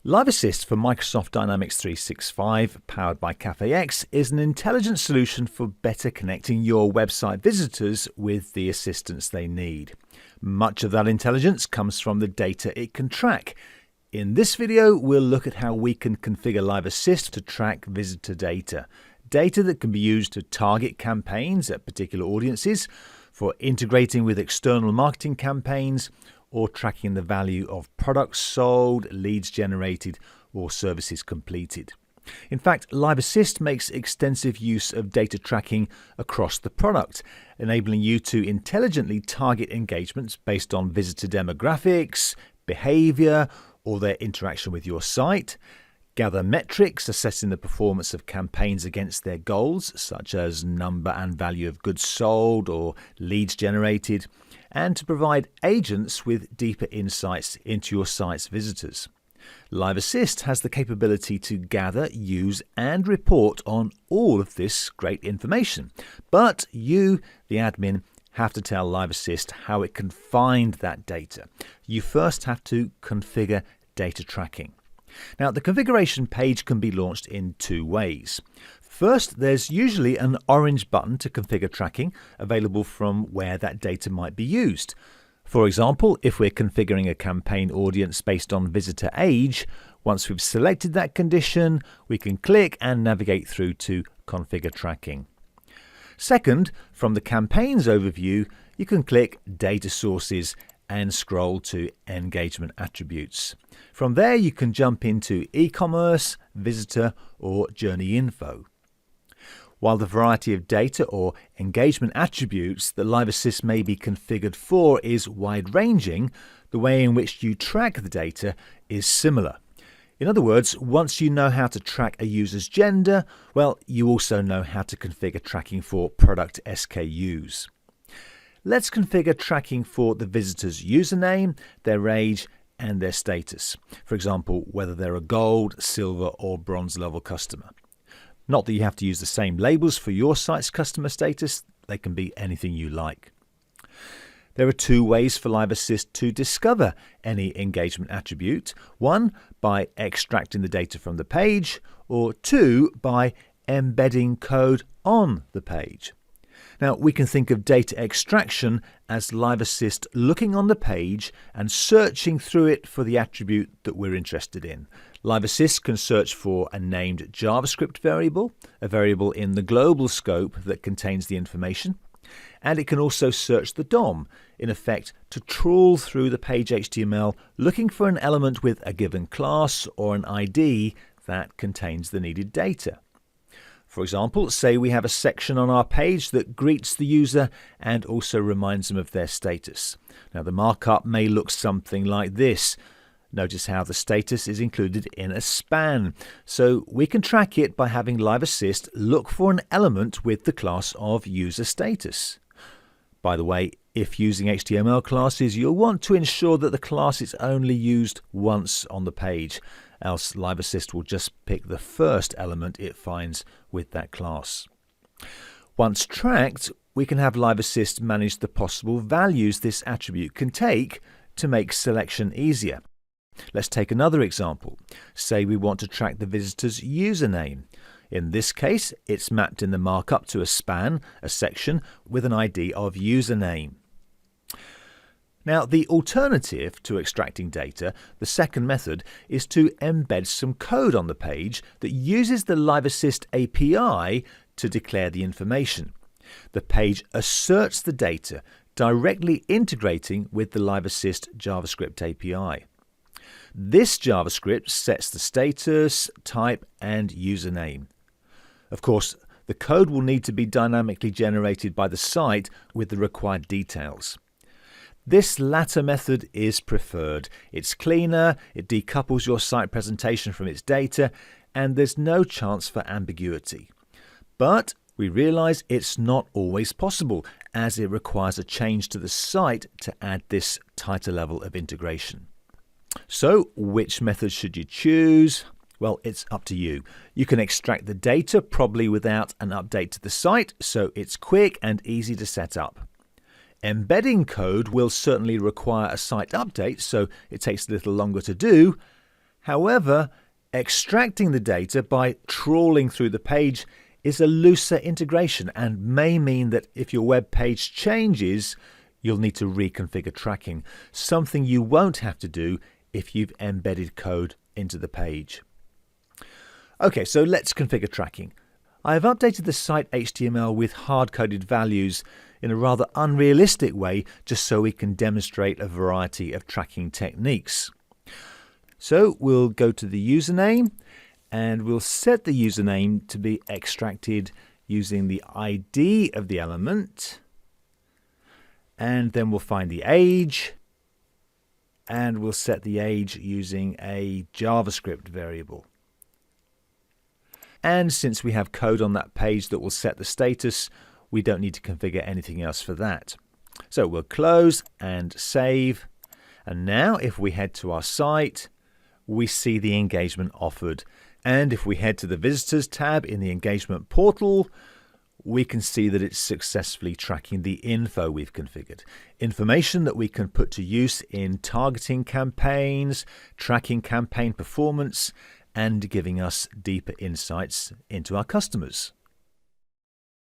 Live Assist for Microsoft Dynamics 365, powered by CafeX, is an intelligent solution for better connecting your website visitors with the assistance they need. Much of that intelligence comes from the data it can track. In this video, we'll look at how we can configure Live Assist to track visitor data. Data that can be used to target campaigns at particular audiences, for integrating with external marketing campaigns, or tracking the value of products sold, leads generated, or services completed. In fact, Live Assist makes extensive use of data tracking across the product, enabling you to intelligently target engagements based on visitor demographics, behavior, or their interaction with your site, gather metrics assessing the performance of campaigns against their goals, such as number and value of goods sold or leads generated, and to provide agents with deeper insights into your site's visitors. Live Assist has the capability to gather, use, and report on all of this great information. But you, the admin, have to tell Live Assist how it can find that data. You first have to configure data tracking. Now, the configuration page can be launched in two ways. First, there's usually an orange button to configure tracking available from where that data might be used. For example, if we're configuring a campaign audience based on visitor age, once we've selected that condition, we can click and navigate through to configure tracking. Second, from the campaigns overview, you can click Data Sources and scroll to Engagement Attributes. From there, you can jump into e-commerce, visitor, or journey info. While the variety of data or engagement attributes that Live Assist may be configured for is wide-ranging, the way in which you track the data is similar. In other words, once you know how to track a user's gender, well, you also know how to configure tracking for product SKUs. Let's configure tracking for the visitor's username, their age, and their status. For example, whether they're a gold, silver, or bronze level customer. Not that you have to use the same labels for your site's customer status, they can be anything you like. There are two ways for Live Assist to discover any engagement attribute. One, by extracting the data from the page, or two, by embedding code on the page. Now, we can think of data extraction as Live Assist looking on the page and searching through it for the attribute that we're interested in. Live Assist can search for a named JavaScript variable, a variable in the global scope that contains the information, and it can also search the DOM, in effect to trawl through the page HTML looking for an element with a given class or an ID that contains the needed data. For example, say we have a section on our page that greets the user and also reminds them of their status. Now, the markup may look something like this. Notice how the status is included in a span. So we can track it by having Live Assist look for an element with the class of user status. By the way, if using HTML classes, you'll want to ensure that the class is only used once on the page, else Live Assist will just pick the first element it finds with that class. Once tracked, we can have Live Assist manage the possible values this attribute can take to make selection easier. Let's take another example. Say we want to track the visitor's username. In this case, it's mapped in the markup to a span, a section, with an ID of username. Now, the alternative to extracting data, the second method, is to embed some code on the page that uses the Live Assist API to declare the information. The page asserts the data, directly integrating with the Live Assist JavaScript API. This JavaScript sets the status, type, and username. Of course, the code will need to be dynamically generated by the site with the required details. This latter method is preferred. It's cleaner, it decouples your site presentation from its data, and there's no chance for ambiguity. But we realize it's not always possible, as it requires a change to the site to add this tighter level of integration. So, which method should you choose? Well, it's up to you. You can extract the data probably without an update to the site, so it's quick and easy to set up. Embedding code will certainly require a site update, so it takes a little longer to do. However, extracting the data by trawling through the page is a looser integration and may mean that if your web page changes, you'll need to reconfigure tracking, something you won't have to do if you've embedded code into the page. Okay, so let's configure tracking. I have updated the site HTML with hard-coded values in a rather unrealistic way just so we can demonstrate a variety of tracking techniques. So we'll go to the username and we'll set the username to be extracted using the ID of the element, and then we'll find the age and we'll set the age using a JavaScript variable. And since we have code on that page that will set the status, we don't need to configure anything else for that. So we'll close and save. And now if we head to our site, we see the engagement offered. And if we head to the Visitors tab in the engagement portal, we can see that it's successfully tracking the info we've configured. Information that we can put to use in targeting campaigns, tracking campaign performance, and giving us deeper insights into our customers.